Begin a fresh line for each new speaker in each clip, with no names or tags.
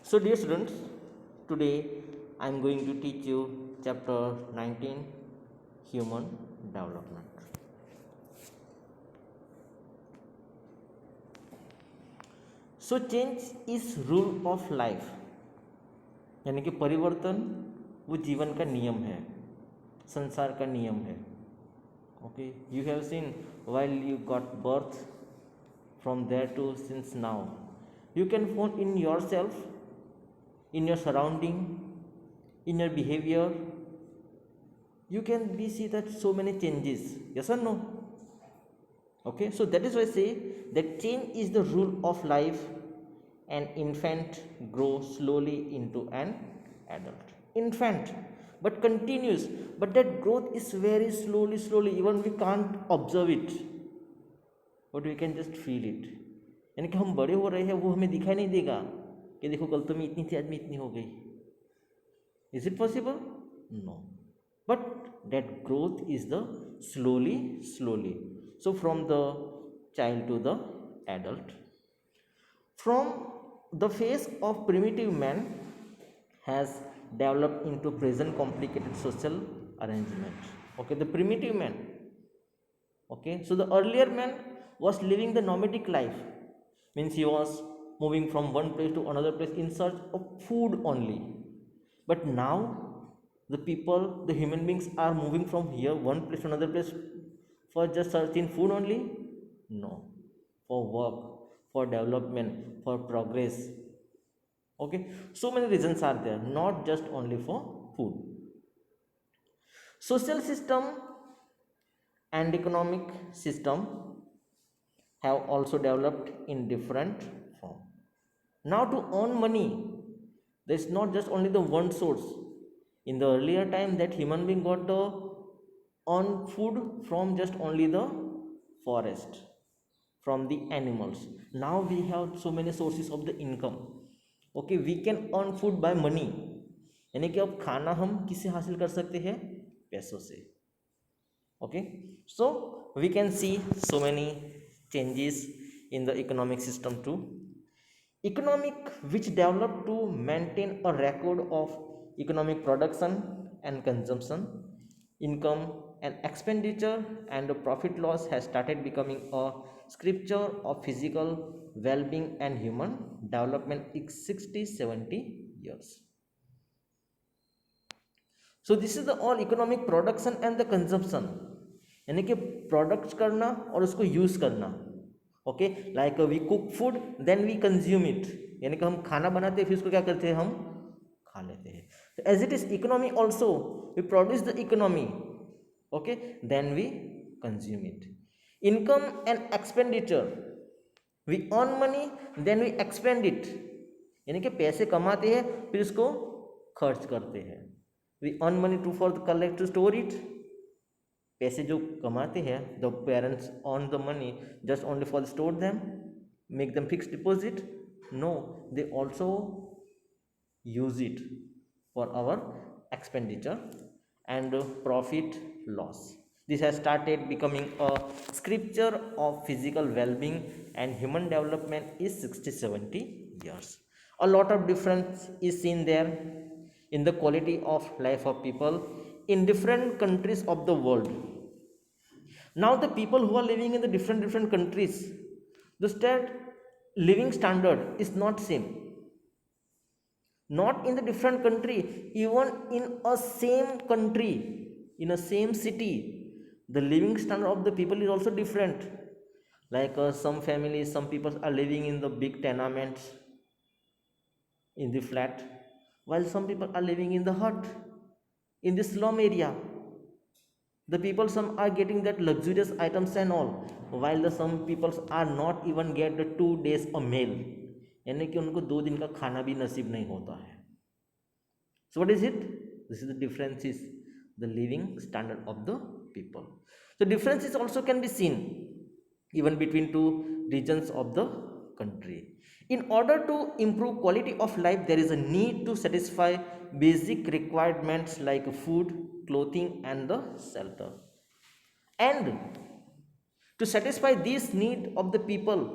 So dear students, today I am going to teach you chapter 19, human development. So change is rule of life, यानी कि परिवर्तन वो जीवन का नियम है, संसार का नियम है. Okay, you have seen while you got birth, from there to since now, you can find in yourself, in your surrounding, in your behavior, you can be see that so many changes. Yes or no? Okay, so that is why I say that change is the rule of life. An infant grows slowly into an adult. Infant, but continuous, but that growth is very slowly, even we can't observe it, but we can just feel it. यानी कि हम बड़े हो रहे हैं, वो हमें दिखाई नहीं देगा कि देखो कल तो मैं इतनी थी, आज मैं इतनी हो गई. Is it possible? No. But that growth is the slowly. So from the child to the adult. From the phase of primitive man has developed into present complicated social arrangement. Okay, the primitive man. Okay, so the earlier man was living the nomadic life, means he was moving from one place to another place in search of food only. But now the people, the human beings are moving from here one place to another place for just searching food only? No, for work, for development, for progress. Okay, so many reasons are there, not just only for food. Social system and economic system have also developed in different form. Now to earn money, there is not just only the one source. In the earlier time, that human being got the earn food from just only the forest, from the animals. Now we have so many sources of the income. Okay, we can earn food by money. यानी कि अब खाना हम किससे हासिल कर सकते हैं? पैसों से. Okay, so we can see so many changes in the economic system too. Economic, which developed to maintain a record of economic production and consumption, income and expenditure, and the profit loss, has started becoming a scripture of physical well-being and human development in 60-70 years. So this is the all economic production and the consumption, यानी कि products करना और उसको use करना. Okay, like we cook food then we consume it, यानी कि हम खाना बनाते हैं फिर उसको क्या करते हैं, हम खा लेते हैं. As it is economy also, we produce the economy, okay, then we consume it. Income and expenditure, we earn money then we expend it, यानी कि पैसे कमाते हैं फिर इसको खर्च करते हैं. We earn money to for collect to store it, पैसे जो कमाते हैं, the parents earn the money just only for store them, make them fix deposit? No, they also use it for our expenditure and profit loss. This has started becoming a scripture of physical well-being and human development is 60-70 years. A lot of difference is seen there in the quality of life of people in different countries of the world. Now the people who are living in the different countries, the living standard is not same. Not in the different country, even in a same country, in a same city, the living standard of the people is also different. Like some families, some people are living in the big tenements, in the flat, while some people are living in the hut, in the slum area. The people, some are getting that luxurious items and all, while the some people are not even get the 2 days a meal, यानी कि उनको 2 दिन का खाना भी नसीब नहीं होता है. So what is it? This is the difference is the living standard of the people. So differences also can be seen even between two regions of the country. In order to improve quality of life, there is a need to satisfy basic requirements like food, clothing and the shelter. And to satisfy this need of the people,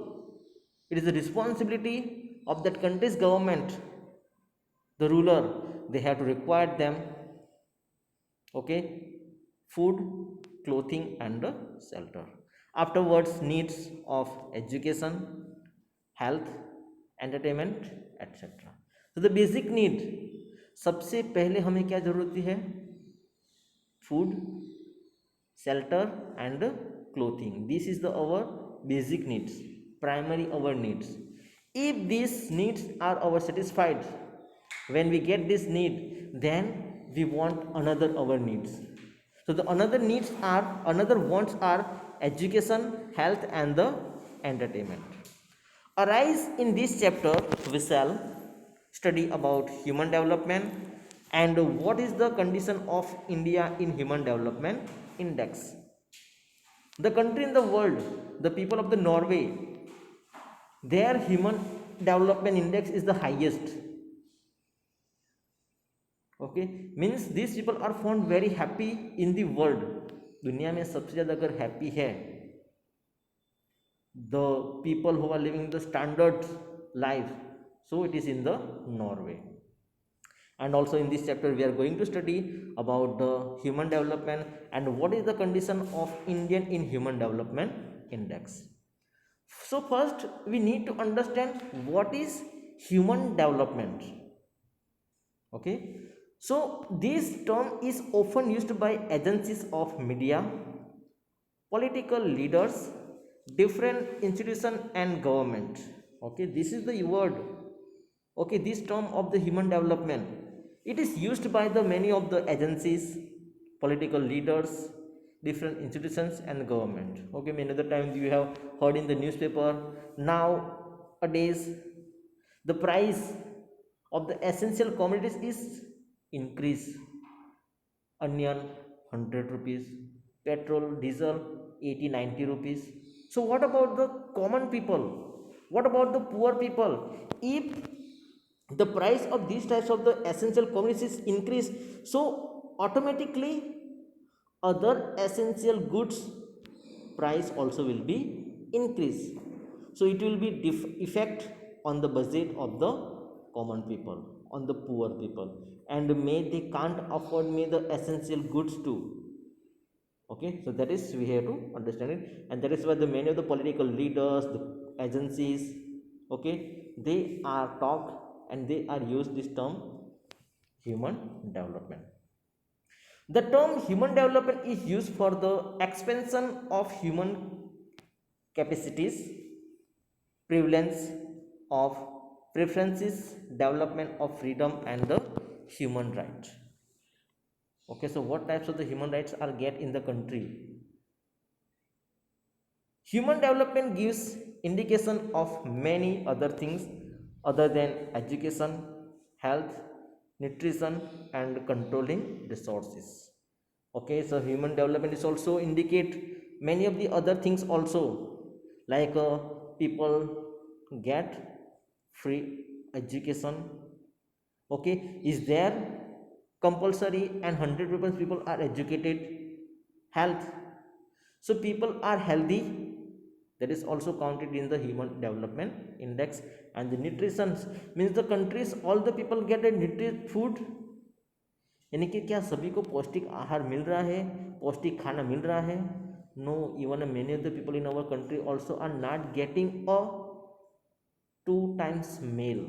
it is the responsibility of that country's government The ruler, they have to require them, okay, food, clothing and shelter. Afterwards, needs of education, health, entertainment, etc. So the basic need, सबसे पहले हमें क्या जरूरत है? Food, shelter and clothing. This is the our basic needs, primary our needs. If these needs are our satisfied, when we get this need, then we want another our needs. So the another needs are, another wants are education, health and the entertainment. Arise in this chapter we shall study about human development and what is the condition of India in human development index. The country in the world, the people of the Norway, their human development index is the highest. Okay, means these people are found very happy in the world. दुनिया में सबसे ज़्यादा अगर happy है, the people who are living the standard life, so it is in the Norway. And also in this chapter we are going to study about the human development and what is the condition of Indian in human development index. So first we need to understand what is human development. Okay, so this term is often used by agencies of media, political leaders, different institution and government. Okay, this is the word. Okay, this term of the human development, it is used by the many of the agencies, political leaders, different institutions and government. Okay, many of the times you have heard in the newspaper nowadays the price of the essential commodities is increase. Onion 100 rupees, petrol, diesel 80-90 rupees. So what about the common people? What about the poor people? If the price of these types of the essential commodities increase, so automatically other essential goods price also will be increase. So it will be effect on the budget of the common people, on the poor people, and may they can't afford me the essential goods too. Okay, so that is we have to understand it, and that is why the many of the political leaders, the agencies, okay, they are talked and they are used this term human development. The term human development is used for the expansion of human capacities, prevalence of preferences, development of freedom and the human right. Okay, so what types of the human rights are get in the country? Human development gives indication of many other things other than education, health, nutrition and controlling resources. Okay, so human development is also indicate many of the other things also, like people get free education. Okay, is there compulsory and 100% people are educated? Health, so people are healthy, that is also counted in the human development index. And the nutrition means the countries all the people get a nutritious food, यानी कि क्या सभी को पौष्टिक आहार मिल रहा है, पौष्टिक खाना मिल रहा है? No, even many of the people in our country also are not getting a 2 times meal.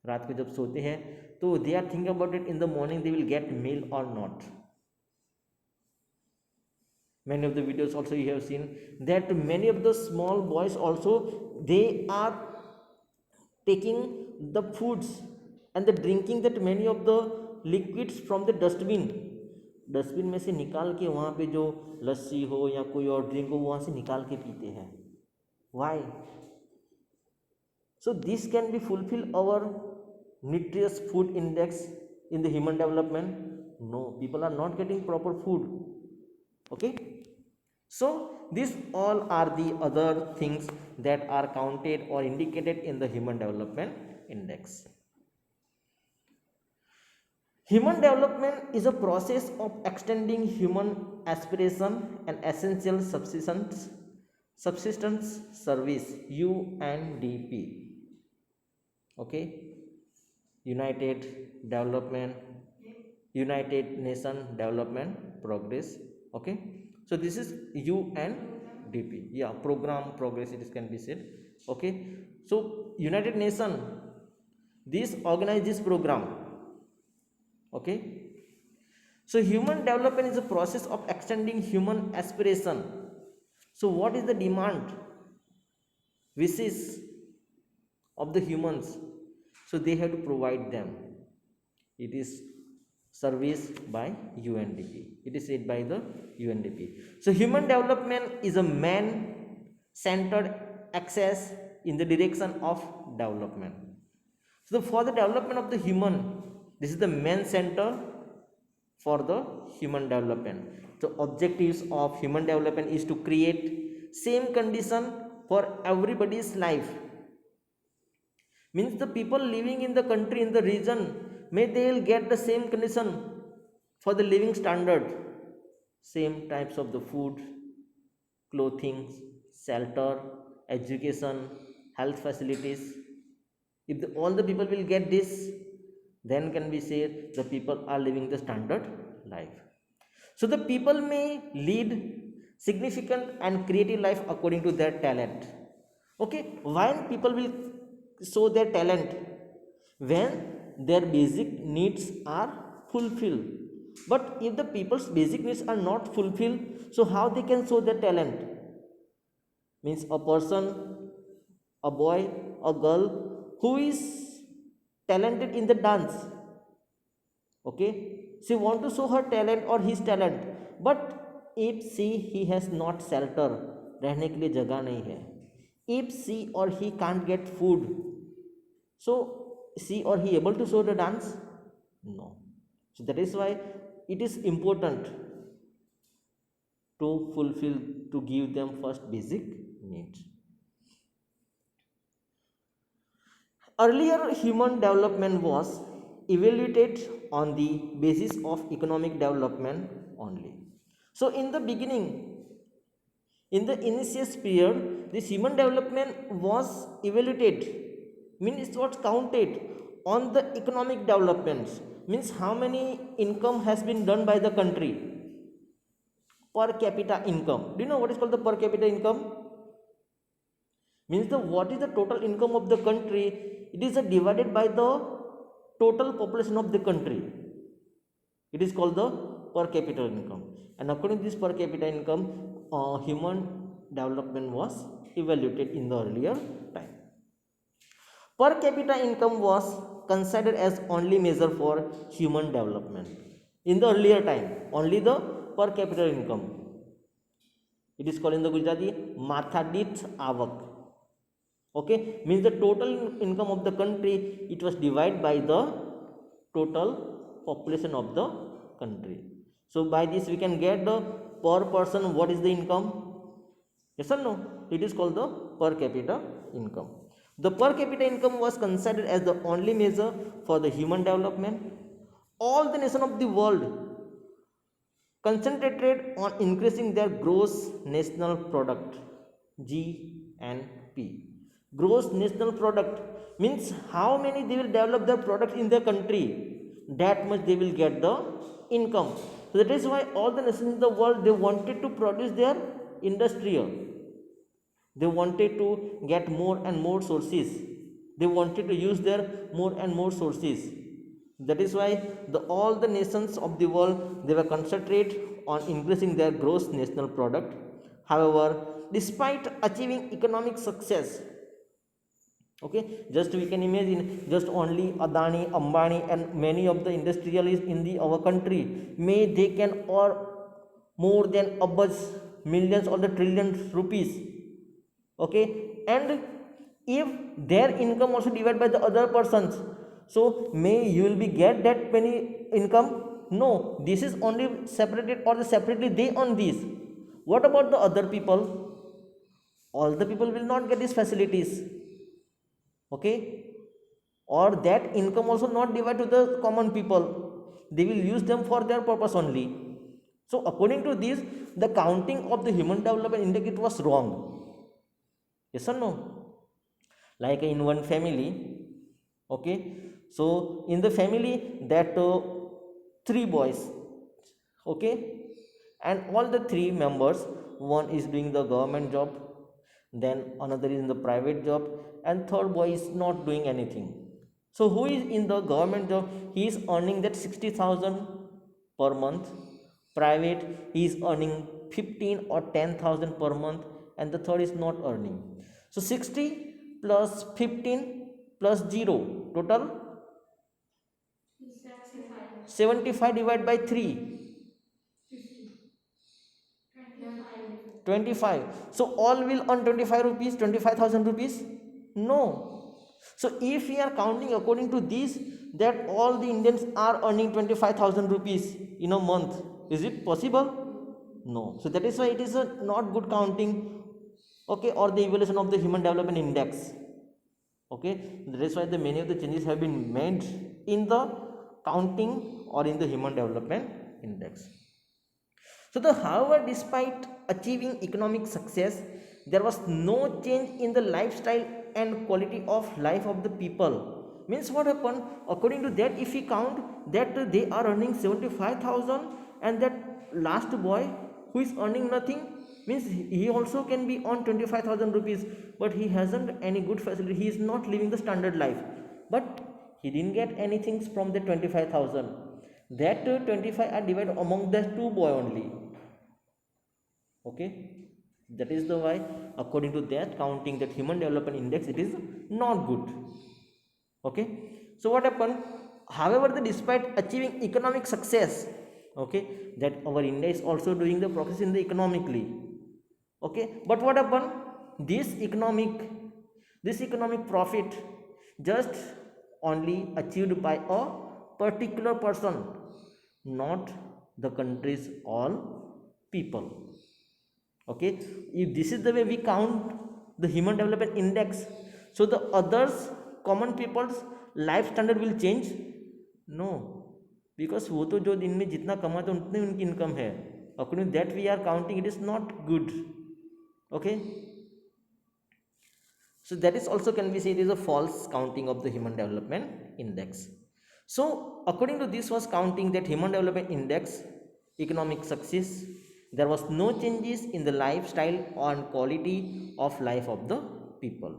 रात को जब सोते हैं तो they are thinking about it in the morning they will get meal और not. Many of the videos also you have seen that many of the small boys also they are taking the foods and the drinking that many of the liquids from the dustbin में से निकाल के वहाँ पे जो लस्सी हो या कोई और ड्रिंक हो वहाँ से निकाल के पीते हैं. Why? So this can be fulfill our nutritious food index in the human development? No, people are not getting proper food. Okay, so these all are the other things that are counted or indicated in the human development index. Human development is a process of extending human aspiration and essential subsistence service, UNDP. Okay, United Development, United Nation Development Progress. Okay, so this is UNDP. Yeah, program progress it can be said. Okay, so United Nation, this organize this program. Okay, so human development is a process of extending human aspiration. So what is the demand, wishes of the humans? So they have to provide them. It is service by UNDP. It is said by the UNDP. So human development is a man centered access in the direction of development. So for the development of the human, this is the main center for the human development. The objectives of human development is to create same condition for everybody's life. Means the people living in the country, in the region, may they will get the same condition for the living standard, same types of the food, clothing, shelter, education, health facilities. If all the people will get this, then can we say the people are living the standard life. So the people may lead significant and creative life according to their talent. Okay, when people will show their talent, when their basic needs are fulfilled. But if the people's basic needs are not fulfilled, so how they can show their talent? Means a person, a boy, a girl who is talented in the dance, okay, she want to show her talent or his talent, but if he has not shelter, रहने के लिए जगह नहीं है, if she or he can't get food, so she or he able to show the dance? No. So that is why it is important to fulfill, to give them first basic needs. Earlier human development was evaluated on the basis of economic development only. So in the beginning, in the initial period, this human development was evaluated, means it was counted on the economic developments, means how many income has been done by the country, per capita income. Do you know what is called the per capita income? Means the what is the total income of the country, it is divided by the total population of the country. It is called the per capita income, and according to this per capita income, human development was evaluated in the earlier time. Per capita income was considered as only measure for human development. In the earlier time, only the per capita income. It is called in the Gujarati Mathadith Avak. Okay, means the total income of the country, it was divided by the total population of the country. So by this we can get the per person what is the income. Yes or no? It is called the per capita income. The per capita income was considered as the only measure for the human development. All the nations of the world concentrated on increasing their gross national product, GNP. Gross national product means how many they will develop their product in their country, that much they will get the income. So that is why all the nations in the world, they wanted to produce their industrial, they wanted to get more and more sources, they wanted to use their more and more sources. That is why all the nations of the world, they were concentrate on increasing their gross national product. However, despite achieving economic success, okay, just we can imagine, just only Adani, Ambani and many of the industrialists in our country, may they can earn more than above millions or the trillions rupees. Okay, and if their income also divided by the other persons, so may you will be get that many income? No, this is only separated or separately they earn this. What about the other people? All the people will not get these facilities. Okay, or that income also not divided to the common people, they will use them for their purpose only. So according to this, the counting of the human development index was wrong. Yes or no? Like in one family, Okay, so in the family that three boys, okay, and all the three members, one is doing the government job, then another is in the private job, and third boy is not doing anything. So who is in the government job, he is earning that 60,000 per month. Private, he is earning 15 or 10,000 per month, and the third is not earning. So 60 plus 15 plus 0, total 75 divided by 3, 25. So all will earn 25 rupees, 25,000 rupees? No. So if we are counting according to this, that all the Indians are earning 25,000 rupees in a month, is it possible? No. So that is why it is a not good counting, okay, or the evaluation of the human development index. Okay, that is why the many of the changes have been made in the counting or in the human development index. So, however, despite achieving economic success, there was no change in the lifestyle and quality of life of the people. Means what happened? According to that, if we count that they are earning 75,000, and that last boy who is earning nothing, means he also can be on 25,000 rupees, but he hasn't any good facility. He is not living the standard life, but he didn't get anything from the 25,000. That 25 are divided among the two boy only. Okay, that is the why according to that counting, that human development index, it is not good. Okay, so what happened, however, despite achieving economic success, okay, that our India is also doing the progress in the economically. Okay, but what happened, this economic profit just only achieved by a particular person, not the country's all people. Okay, if this is the way we count the human development index, so the others common people's life standard will change? No, because वो तो जो दिन में जितना कमाते हैं उतनी उनकी इनकम है, according to that we are counting, it is not good. Okay, so that is also can be said is a false counting of the human development index. So according to this was counting that human development index, economic success, there was no changes in the lifestyle and quality of life of the people.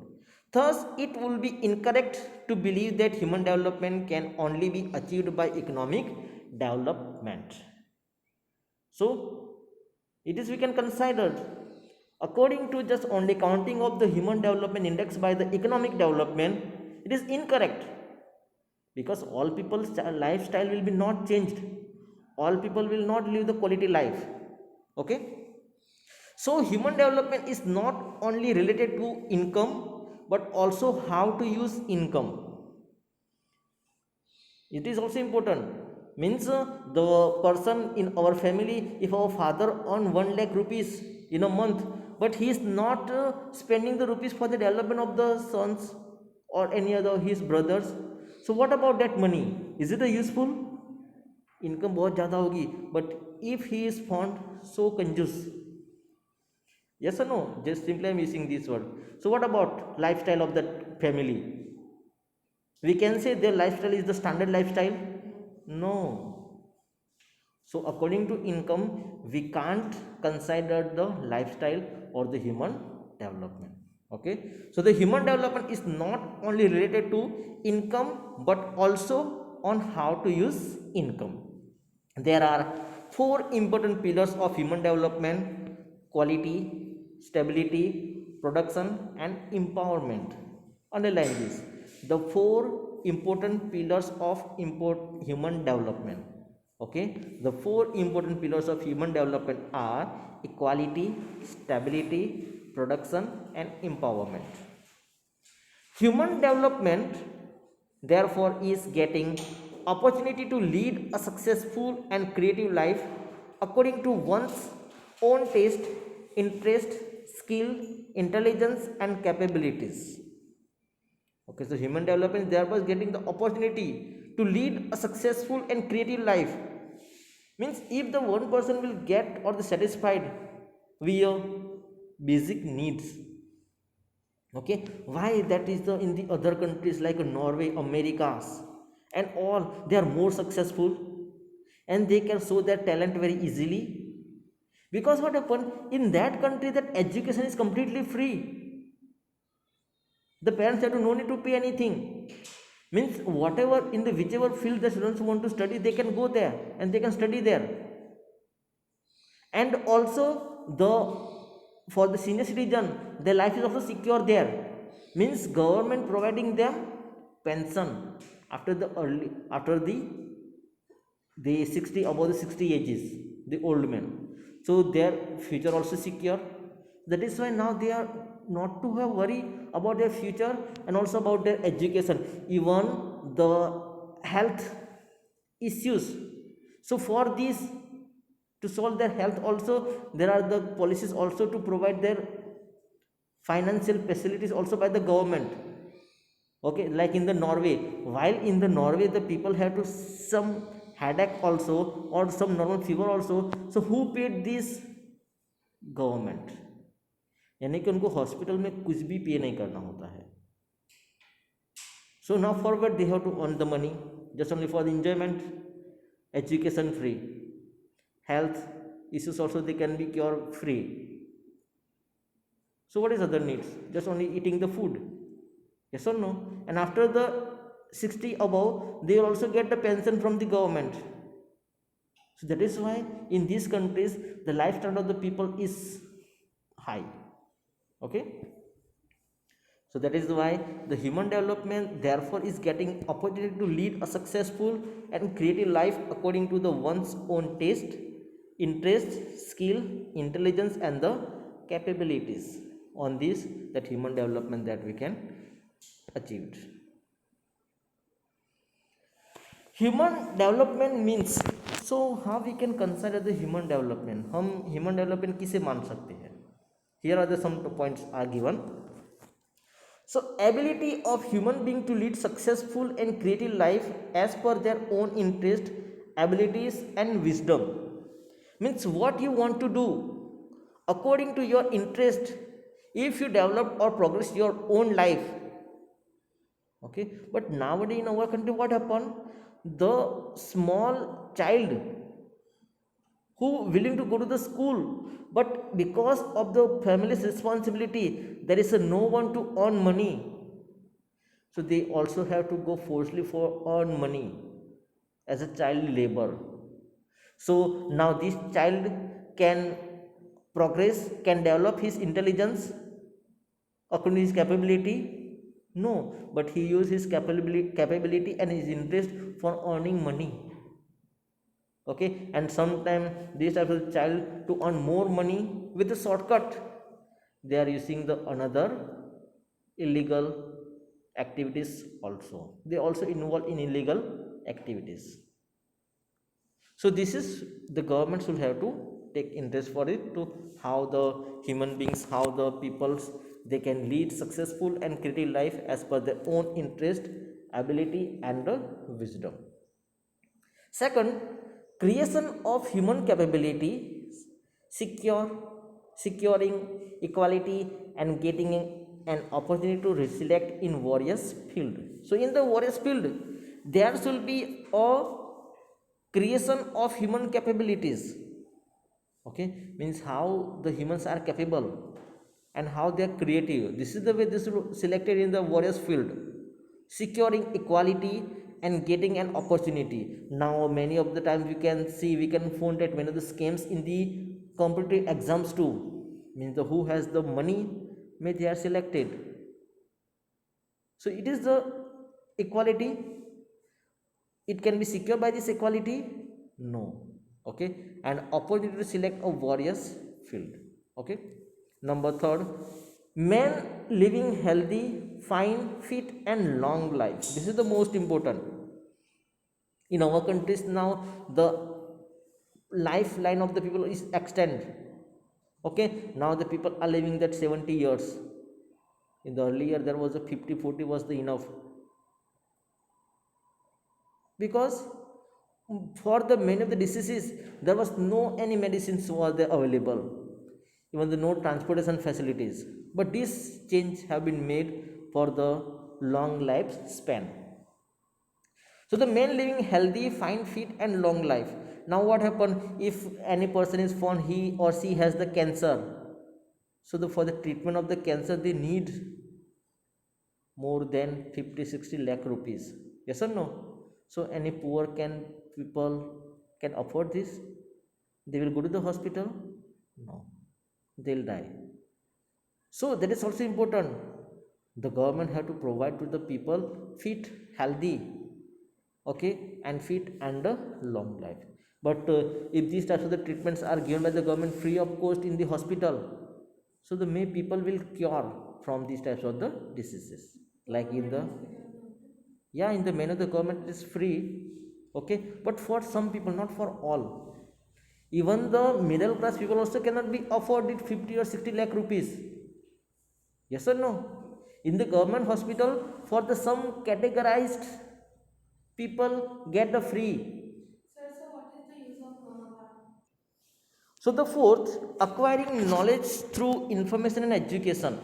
Thus it will be incorrect to believe that human development can only be achieved by economic development. So it is we can consider according to just only counting of the human development index by the economic development, it is incorrect, because all people's lifestyle will be not changed, all people will not live the quality life. Okay, so human development is not only related to income, but also how to use income. It is also important. Means the person in our family, if our father earn 1 lakh rupees in a month, but he is not spending the rupees for the development of the sons or any other his brothers, so what about that money, is it a useful? Income बहुत ज़्यादा होगी, but if he is found so कंजूस, yes or no, just simply I'm using this word. So what about lifestyle of that family? We can say their lifestyle is the standard lifestyle? No. So according to income, we can't consider the lifestyle or the human development. Okay, so the human development is not only related to income, but also on how to use income. There are four important pillars of human development: quality, stability, production, and empowerment. Underline this, the four important pillars of human development. Okay, the four important pillars of human development are equality, stability, production, and empowerment. Human development therefore is getting opportunity to lead a successful and creative life according to one's own taste, interest, skill, intelligence, and capabilities. Okay, so human development therefore is getting the opportunity to lead a successful and creative life. Means if the one person will get or the satisfied with your basic needs, Okay, why that is the in the other countries like Norway, Americas, and all, they are more successful and they can show their talent very easily? Because what happened in that country, that education is completely free. The parents have to no need to pay anything. Means whatever in the whichever field the students want to study, they can go there and they can study there. And also the for the senior citizen, their life is also secure there. Means government providing them pension after the early, after the 60, above the 60 ages, the old men, so their future also secure. That is why now they are not to have worry about their future and also about their education, even the health issues. So for this, to solve their health also, there are the policies also to provide their financial facilities also by the government. Okay, like in the Norway, while in the Norway the people have to some headache also or some normal fever also, so who paid this? Government. यानी कि उनको hospital में कुछ भी पे नहीं करना होता है। So now forward they have to earn the money just only for the enjoyment, education free, health issues also they can be cure free. So what is other needs? Just only eating the food, yes or no? And after the 60 above, they will also get the pension from the government. So that is why in these countries the life standard of the people is high. Okay, so that is why the human development therefore is getting opportunity to lead a successful and creative life according to the one's own taste, interest, skill, intelligence and the capabilities. On this, that human development that we can achieve. Human development means, so how we can consider the human development? हम human development किसे मान सकते हैं? Here are the some points are given. So ability of human being to lead successful and creative life as per their own interest, abilities and wisdom. Means what you want to do according to your interest, if you develop or progress your own life. Okay, but nowadays in our country what happened, the small child who willing to go to the school, but because of the family's responsibility there is no one to earn money, so they also have to go forcefully for earn money as a child labor. So now this child can progress, can develop his intelligence according to his capability? No, but he use his capability and his interest for earning money. Okay, and sometimes this type of child to earn more money with a shortcut, they are using the another illegal activities also, they also involve in illegal activities. So this is, the government should have to take interest for it, to how the human beings, how the peoples, they can lead successful and creative life as per their own interest, ability and wisdom. Second, creation of human capability, secure securing equality and getting an opportunity to select in various field. So in the various field there should be a creation of human capabilities. Okay, means how the humans are capable and how they are creative, this is the way this is selected in the various field, securing equality and getting an opportunity. Now many of the times we can see, we can find that many of the schemes in the competitive exams too, means the who has the money may they are selected. So it is the equality, it can be secured by this equality? No. Okay, and opportunity to select a various field. Okay, number third, men living healthy, fine, fit and long life, this is the most important. In our countries now the lifeline of the people is extended. Okay, now the people are living that 70 years. In the earlier there was a 50-40 was the enough, because for the many of the diseases there was no any medicines were there available. even the no transportation facilities. But these changes have been made for the long lifespan. So the men living healthy, fine, fit, and long life. Now what happen if any person is found he or she has the cancer? So for the treatment of the cancer they need more than 50-60 lakh rupees. Yes or no? So any poor can people can afford this? They will go to the hospital? No, they'll die. So that is also important. The government have to provide to the people fit, healthy, okay, and fit and a long life. But if these types of the treatments are given by the government free of cost in the hospital, so the may people will cure from these types of the diseases. Like in the, yeah, in the main of the government it is free, okay, but for some people, not for all. Even the middle class people also cannot be afforded 50 or 60 lakh rupees. Yes or no? In the government hospital, for the some categorized people get the free. Sir, so what is the use of Mama? So the fourth, acquiring knowledge through information and education.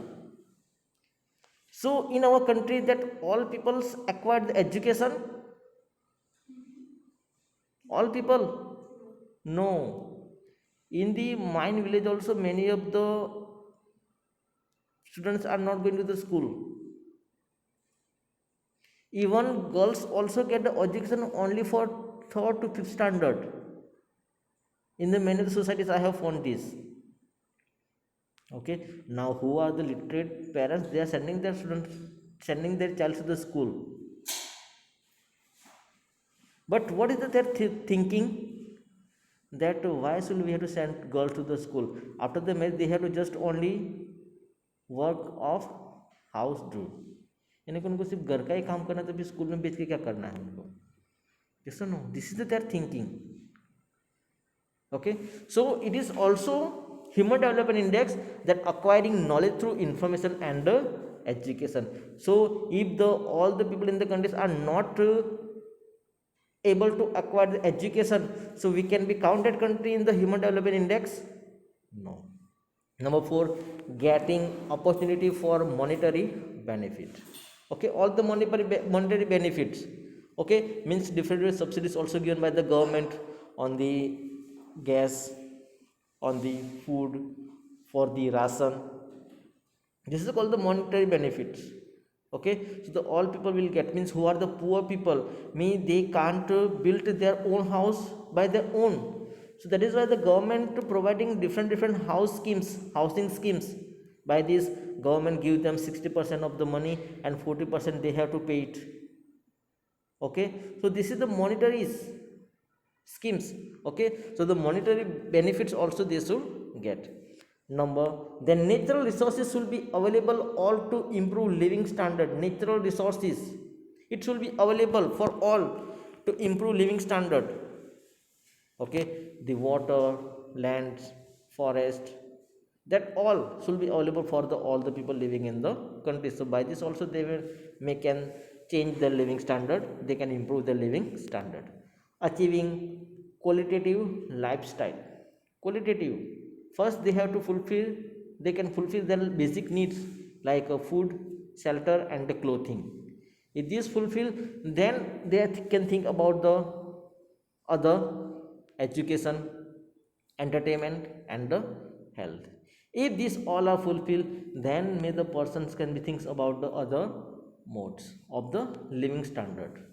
So in our country that all peoples acquired the education, all people, no. In the mine village also many of the students are not going to the school. Even girls also get the education only for third to fifth standard. In the many of the societies I have found this. Okay, now who are the literate parents? They are sending their students, sending their child to the school. But what is their thinking? That why should we have to send girls to the school? After the marriage, they have to just only work of house drudge, यानी कि उनको सिर्फ घर का ही काम करना है, तो फिर स्कूल में बेच के क्या करना है उनको? Yes no, this is their thinking. Okay, so it is also human development index that acquiring knowledge through information and education. So if the all the people in the countries are not able to acquire the education, so we can be counted country in the human development index? No. Number 4, getting opportunity for monetary benefit. Okay, all the monetary benefits, okay, means different subsidies also given by the government on the gas, on the food, for the ration. This is called the monetary benefits. Okay, so the all people will get, means who are the poor people, mean they can't build their own house by their own. So that is why the government providing different housing schemes. By this, government give them 60% of the money and 40% they have to pay it. Okay, so this is the monetary schemes. Okay, so the monetary benefits also they should get. Number, the natural resources should be available all to improve living standard. Natural resources, it should be available for all to improve living standard. Okay, the water, lands, forest, that all should be available for the all the people living in the country. So by this also they will can change their living standard, they can improve their living standard. Achieving qualitative lifestyle. Qualitative, first they have to fulfill, they can fulfill their basic needs like food, shelter and the clothing. If these fulfill, then they can think about the other, education, entertainment and the health. If these all are fulfilled, then may the persons can be thinks about the other modes of the living standard.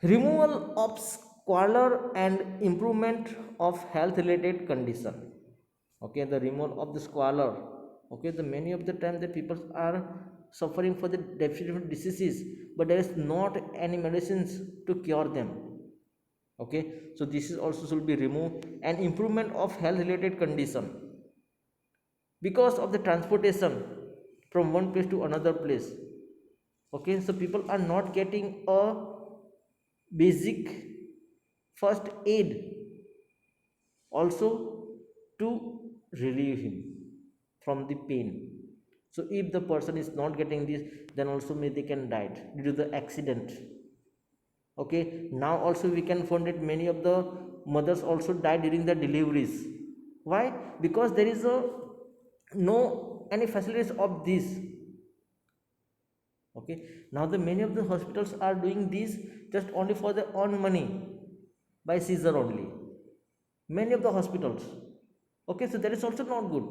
Removal of squalor and improvement of health related condition. Okay, the removal of the squalor. Okay, the many of the time the people are suffering for the different diseases, but there is not any medicines to cure them. Okay, so this is also should be removed. And improvement of health related condition, because of the transportation from one place to another place. Okay, so people are not getting a basic first aid also to relieve him from the pain. So if the person is not getting this, then also may they can die due to the accident. Okay, now also we can find that many of the mothers also die during the deliveries. Why? Because there is a no any facilities of this. Okay, now the many of the hospitals are doing this just only for their own money, by seizure only, many of the hospitals. Okay, so that is also not good.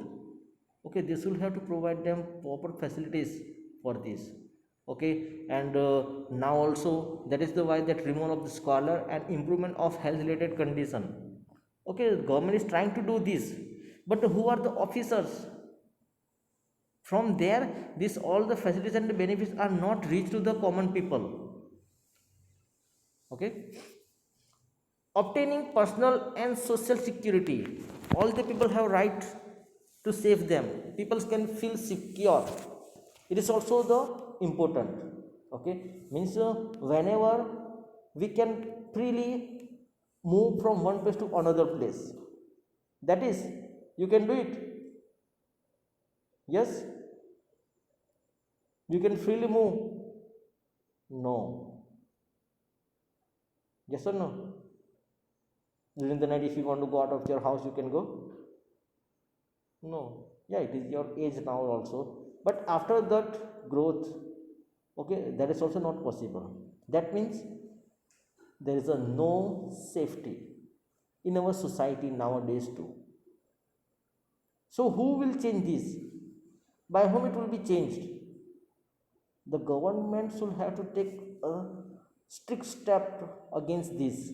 Okay, they should have to provide them proper facilities for this. Okay, and now also that is the why that removal of the scholar and improvement of health related condition. Okay, the government is trying to do this, but who are the officers? From there, this all the facilities and the benefits are not reached to the common people. Okay, obtaining personal and social security, all the people have right to save them, people can feel secure, it is also the important. Okay, means whenever we can freely move from one place to another place, that is, you can do it. Yes, you can freely move. No. Yes or no? During the night, if you want to go out of your house, you can go. No. Yeah, it is your age now also, but after that growth, okay, that is also not possible. That means there is a no safety in our society nowadays too. So who will change this? By whom it will be changed? The government should have to take a strict step against this.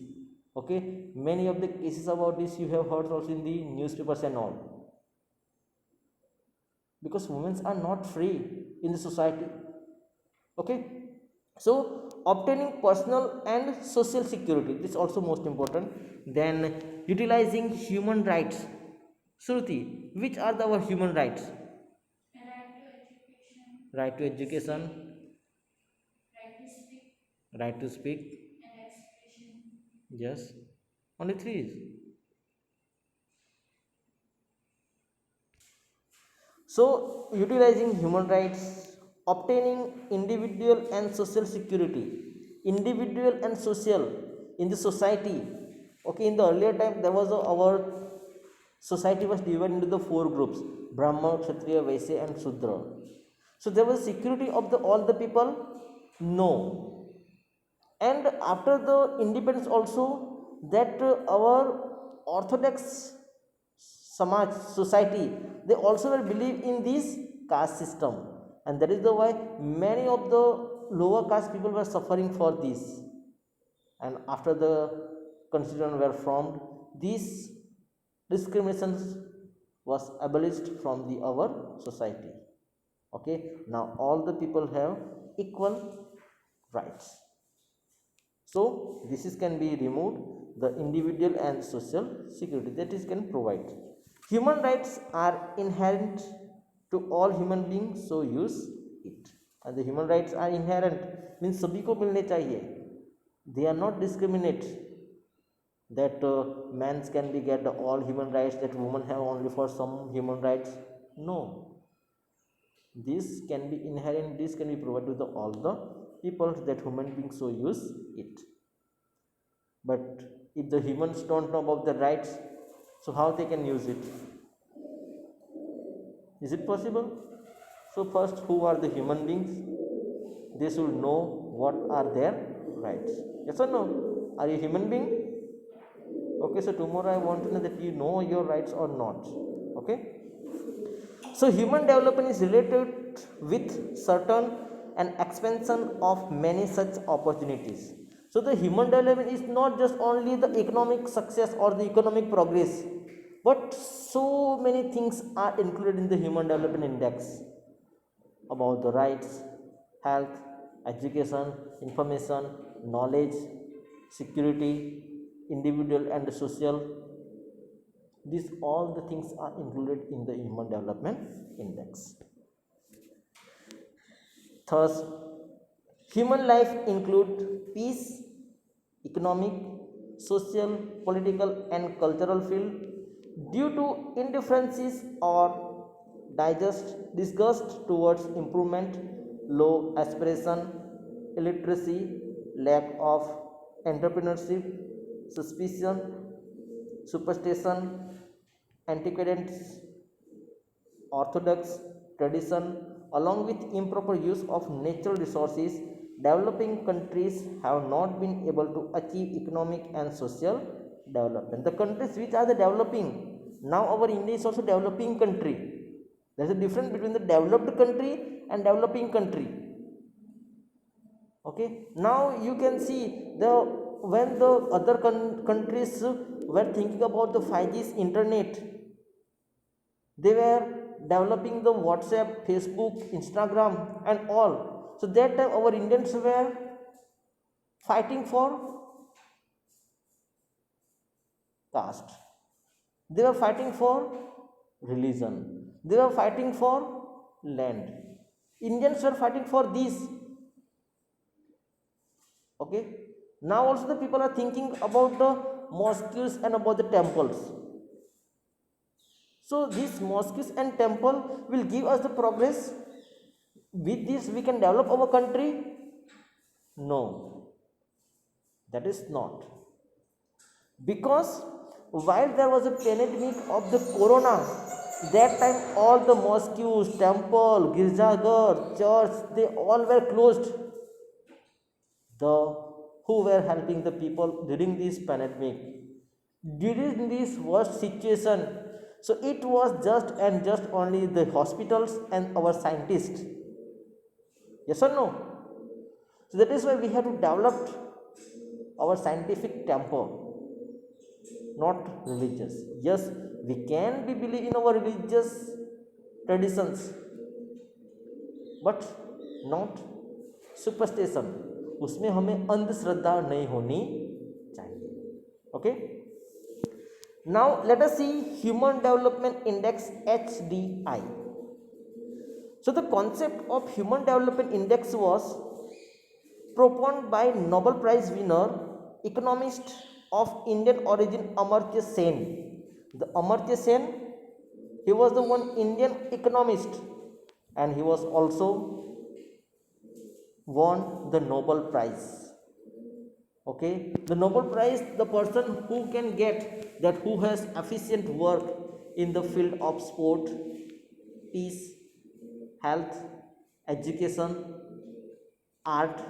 Okay, many of the cases about this you have heard also in the newspapers and all, because women are not free in the society. Okay, so obtaining personal and social security, this is also most important. Then utilizing human rights. Shruti, which are our human rights? Right to education, right to speak. Yes, only three. So, utilizing human rights, obtaining individual and social security, individual and social in the society. Okay, in the earlier time, there was our society was divided into the four groups: Brahma, Kshatriya, Vaishya, and Shudra. So, there was security of the all the people? No. And after the independence also, that our orthodox samaj society, they also will believe in this caste system, and that is the why many of the lower caste people were suffering for this. And after the constitution were formed, these discriminations was abolished from the our society. Okay, now all the people have equal rights. So this is can be removed, the individual and social security that is can provide. Human rights are inherent to all human beings, so use it. And the human rights are inherent means सभी को मिलने चाहिए. They are not discriminate that men can be get all human rights, that women have only for some human rights. No, this can be inherent, this can be provided to the all the people, that human beings so use it. But if the humans don't know about the rights, so how they can use it? Is it possible? So first, who are the human beings? They should know what are their rights. Yes or no? Are you a human being? Okay, so tomorrow I want to know that you know your rights or not. Okay, so human development is related with certain and expansion of many such opportunities. So the human development is not just only the economic success or the economic progress, but so many things are included in the human development index, about the rights, health, education, information, knowledge, security, individual and social. These all the things are included in the human development index. Thus, human life include peace, economic, social, political, and cultural field. Due to indifferences or disgust towards improvement, low aspiration, illiteracy, lack of entrepreneurship, suspicion, superstition, antecedents, orthodox tradition, along with improper use of natural resources, developing countries have not been able to achieve economic and social development. The countries which are the developing, now our India is also developing country. There is a difference between the developed country and developing country. Okay, now you can see the when the other countries were thinking about the 5G's internet, they were developing the WhatsApp, Facebook, Instagram and all. So that time our Indians were fighting for caste, they were fighting for religion, they were fighting for land. Indians were fighting for these. Okay, now also the people are thinking about the mosques and about the temples. So these mosques and temple will give us the progress. With this we can develop our country? No, that is not. Because while there was a pandemic of the corona, that time all the mosques, temple, girjaghar, church, they all were closed. The who were helping the people during this pandemic, during this worst situation? So it was just and just only the hospitals and our scientists. Yes or no? So that is why we have to develop our scientific temper, not religious. Yes, we can be believe in our religious traditions, but not superstition, उसमें हमें अंधश्रद्धा नहीं होनी चाहिए. Okay, now let us see human development index HDI. So the concept of human development index was proposed by Nobel Prize winner economist of Indian origin Amartya Sen. The Amartya Sen, he was the one Indian economist and he was also won the Nobel Prize. Okay, the Nobel Prize, the person who can get that, who has efficient work in the field of sport, peace, health, education, art,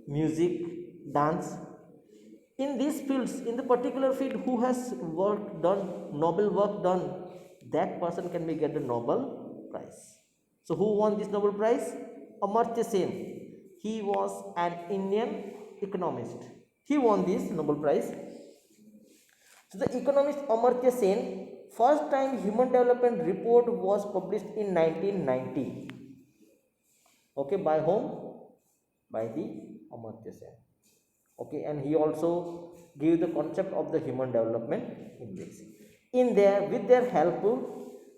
music, dance, in these fields, in the particular field, who has work done, noble work done, that person can be get the Nobel Prize. So who won this Nobel Prize? Amartya Sen. He was an Indian economist. He won this Nobel Prize. So the economist Amartya Sen, first time human development report was published in 1990. Okay, by whom? By the Amartya Sen. Okay, and he also gave the concept of the human development index. In there, with their help,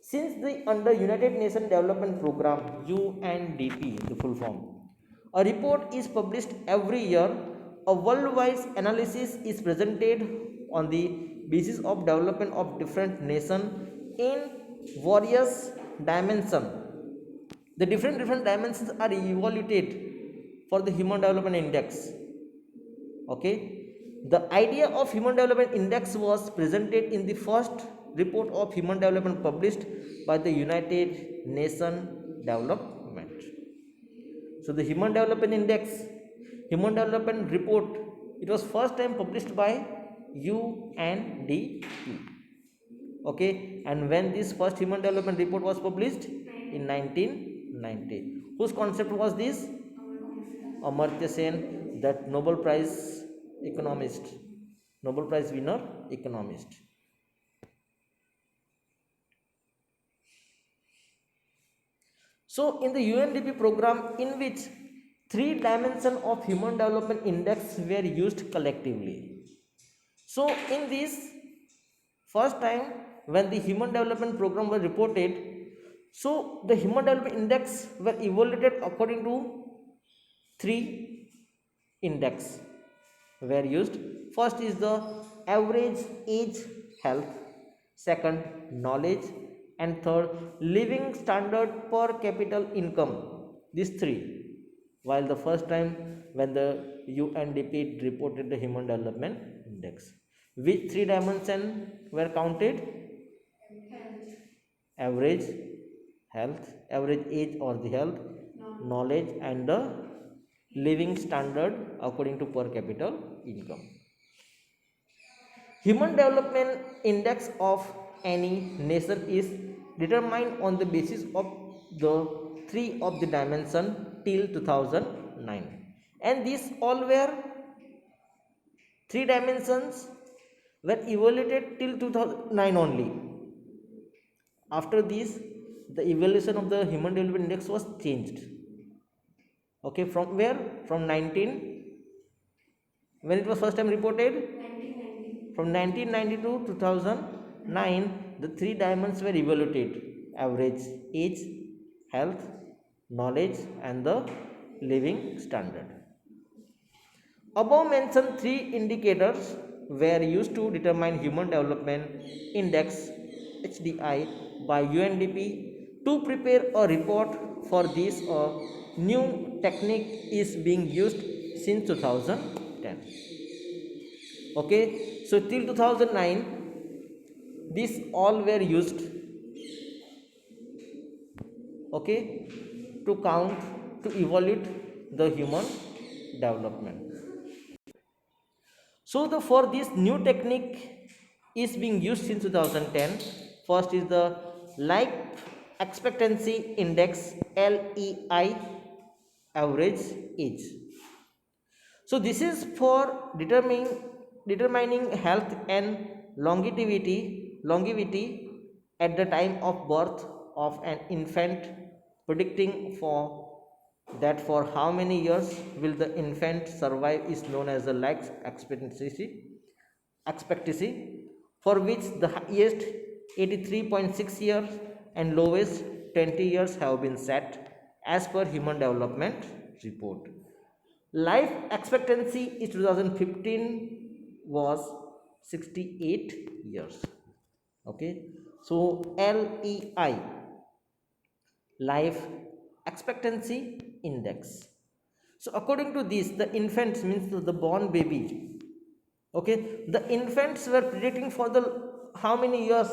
since the under United Nations Development Program, UNDP, the full form, a report is published every year. A worldwide analysis is presented on the basis of development of different nations in various dimensions. The different dimensions are evaluated for the human development index. Okay, the idea of human development index was presented in the first report of human development published by the United Nations Development. So the human development index, human development report, it was first time published by UNDP. Okay, and when this first human development report was published in 1990, whose concept was this? Amartya Sen, that Nobel Prize economist, Nobel Prize winner economist. So in the UNDP program, in which 3 dimensions of human development index were used collectively. So in this first time when the human development program was reported, so the human development index were evaluated according to 3 index were used. First is the average age, health, second knowledge, and third living standard per capita income. These 3. While the first time when the UNDP reported the human development index, which 3 dimensions were counted? average health, average age or the health, knowledge, and the living standard according to per capita income. Human Development Index of any nation is determined on the basis of the three of the dimension till 2009, and these all were three dimensions were evaluated till 2009 only. After this, the evaluation of the Human Development Index was changed. Okay, from where? From 19, when it was first time reported? 1990. From 1990 to 2009, the three dimensions were evaluated: average age, health, knowledge, and the living standard. Above mentioned three indicators were used to determine Human Development Index HDI by UNDP. To prepare a report for this, a new technique is being used since 2010. Okay, so till 2009 these all were used, okay, to count, to evaluate the human development. So the for this new technique is being used since 2010. First is the life expectancy index, LEI, average age. So this is for determining health and longevity at the time of birth of an infant, predicting for that for how many years will the infant survive is known as the life expectancy, for which the highest 83.6 years and lowest 20 years have been set as per Human Development Report. Life expectancy in 2015 was 68 years. Okay, so LEI, life expectancy index. So according to this, the infants, means the born baby, okay, the infants were predicting for the how many years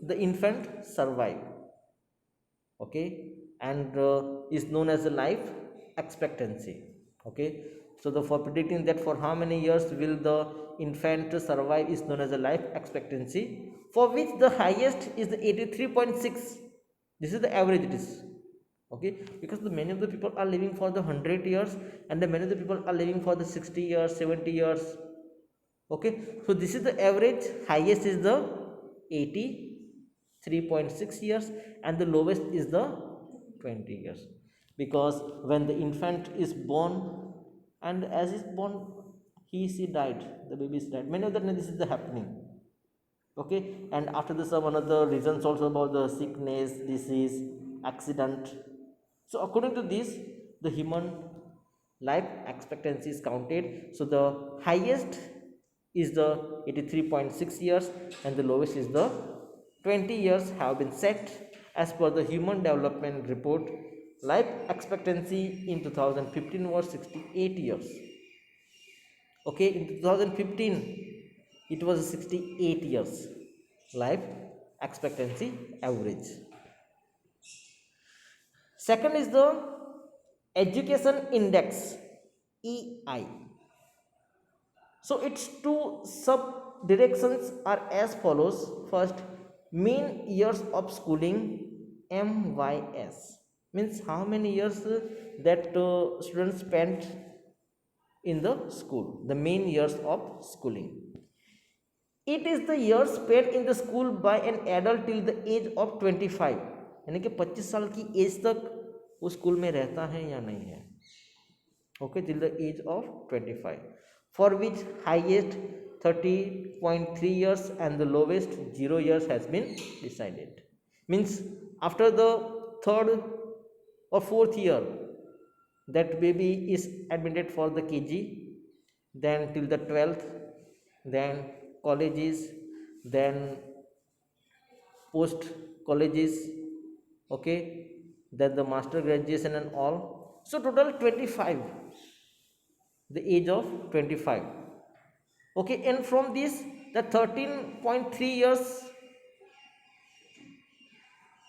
the infant survive, okay, and is known as the life expectancy. Okay, so the for predicting that for how many years will the infant survive is known as the life expectancy, for which the highest is the 83.6. this is the average it is. Okay, because the many of the people are living for the 100 years and the many of the people are living for the 60 years, 70 years. Okay, so this is the average. Highest is the 83.6 years and the lowest is the 20 years, because when the infant is born and as is born she died, the baby is died, many of them this is the happening. Okay, and after this one of the reasons also about the sickness, disease, accident. So according to this, the human life expectancy is counted. So the highest is the 83.6 years and the lowest is the 20 years have been set as per the Human Development Report. Life expectancy in 2015 was 68 years. Okay, in 2015 it was 68 years life expectancy average. Second is the education index, EI. So its two sub directions are as follows. First, mean years of schooling, MYS, means how many years that students spent in the school, the main years of schooling. It is the years spent in the school by an adult till the age of 25, यानी कि 25 साल की as तक वो school में रहता है या नहीं है. Okay, till the age of 25, for which highest 30.3 years and the lowest 0 years has been decided. Means after the third or fourth year that baby is admitted for the KG, then till the 12th, then colleges, then post colleges, okay, then the master graduation and all. So total 25, the age of 25. Okay, and from this The 13.3 years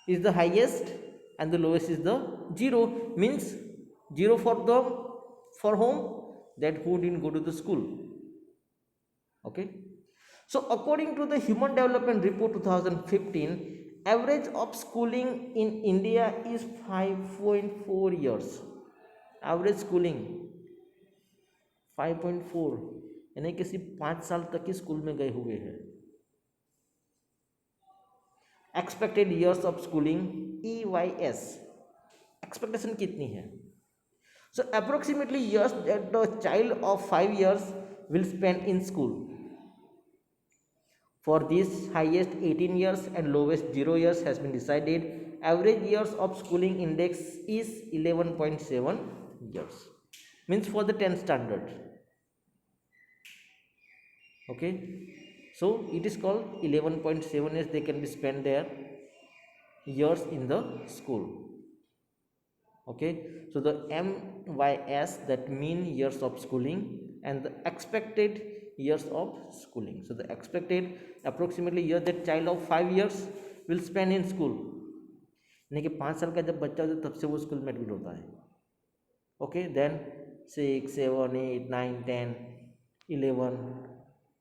is the highest and the lowest is the 0. Means 0 for the for whom? That who didn't go to the school. Okay. So according to the Human Development Report 2015, average of schooling in India is 5.4 years. Average schooling 5.4, यानी कि सिर्फ 5 साल तक ही school में गए हुए हैं. Expected years of schooling EYS, expectation कितनी है? So approximately years that the child of 5 years will spend in school. For this, highest 18 years and lowest 0 years has been decided. Average years of schooling index is 11.7 years. Means for the 10th standard. Okay. So it is called 11.7 years they can be spent their years in the school. Okay. So the MYS, that mean years of schooling, and the expected years of schooling. So the expected approximately year that child of 5 years will spend in school. यानी कि 5 साल का जब बच्चा होता है तब से वो स्कूल में एडमिट होता है. Okay. Then 6, 7, 8, 9, 10, 11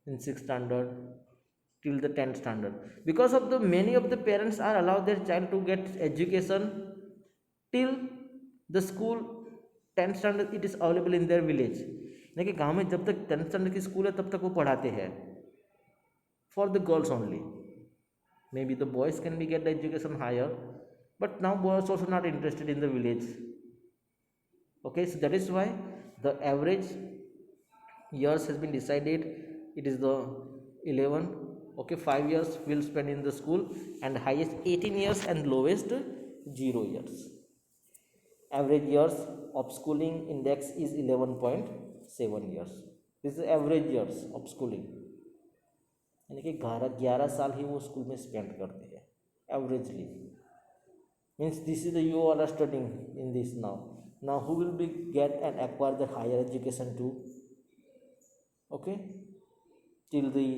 in 6th standard till the 10th standard. Because of the many of the parents are allowed their child to get education till the school 10th standard, it is available in their village. यानी कि गाँव में जब तक 10th standard की school है तब तक वो पढ़ाते हैं. For the girls only. Maybe the boys can be get the education higher, but now boys also not interested in the village. Okay. So that is why the average years has been decided. It is the 11. Okay. 5 years will spend in the school, and highest 18 years and lowest 0 years. Average years of schooling index is 11.7 years. This is average years of schooling. यानी कि 11 साल ही वो school में spend करते हैं averagely. Means this is the you are studying in this now who will be get and acquire the higher education too. Okay. till the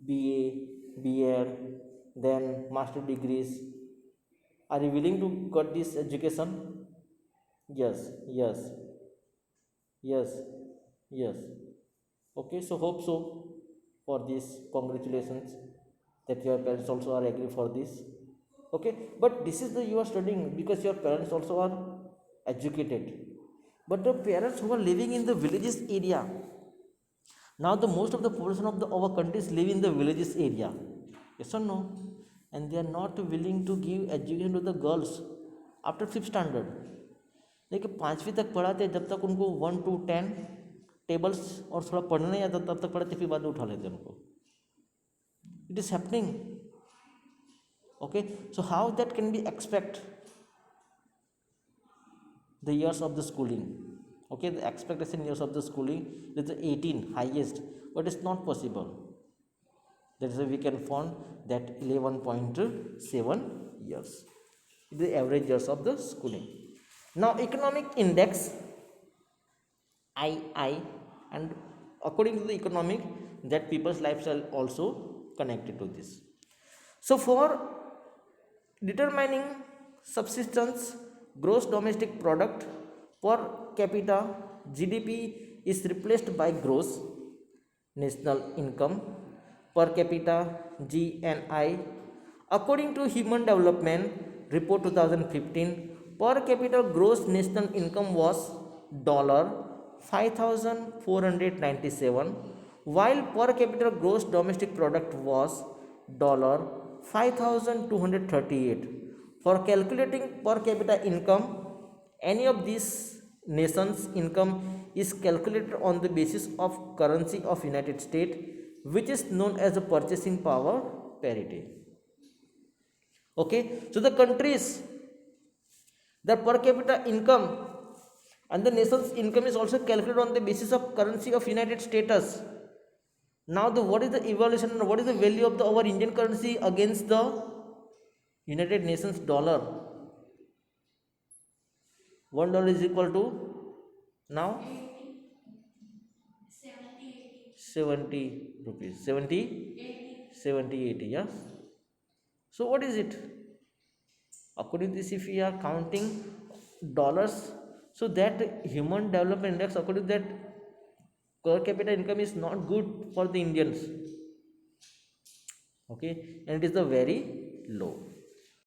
BA, BEd, then master degrees. Are you willing to get this education? Yes, yes, yes, yes. Okay. So hope so for this. Congratulations that your parents also are agree for this. Okay. But this is the you are studying because your parents also are educated. But the parents who are living in the villages area, now the most of the population of our countries live in the villages area. Yes or no? And they are not willing to give education to the girls after 5th standard. देखिए 5वीं तक पढ़ाते हैं, जब तक उनको 1 to 10 tables और थोड़ा पढ़ना नहीं आता तब तक पढ़ाते, फिर बाद में उठा लेते हैं उनको. It is happening. Okay. So how that can be expect the years of the schooling. Okay. The expectation years of the schooling is 18 highest, but it's not possible. That is why we can find that 11.7 years is the average years of the schooling. Now economic index II, and according to the economic, that people's lifestyle also connected to this. So for determining subsistence gross domestic product per capita, GDP is replaced by gross national income per capita, GNI. According to Human Development Report 2015, per capita gross national income was $5,497, while per capita gross domestic product was $5,238. For calculating per capita income, any of these nations income is calculated on the basis of currency of United States, which is known as the purchasing power parity. Okay. So the countries, the per capita income and the nation's income is also calculated on the basis of currency of United States. Now what is the evaluation and what is the value of our Indian currency against the United Nations dollar? $1 is equal to now 70 rupees, 70, 70, 80, yeah. So what is it? According to this, if we are counting dollars, so that human development index, according to that, per capita income is not good for the Indians. Okay, and it is the very low.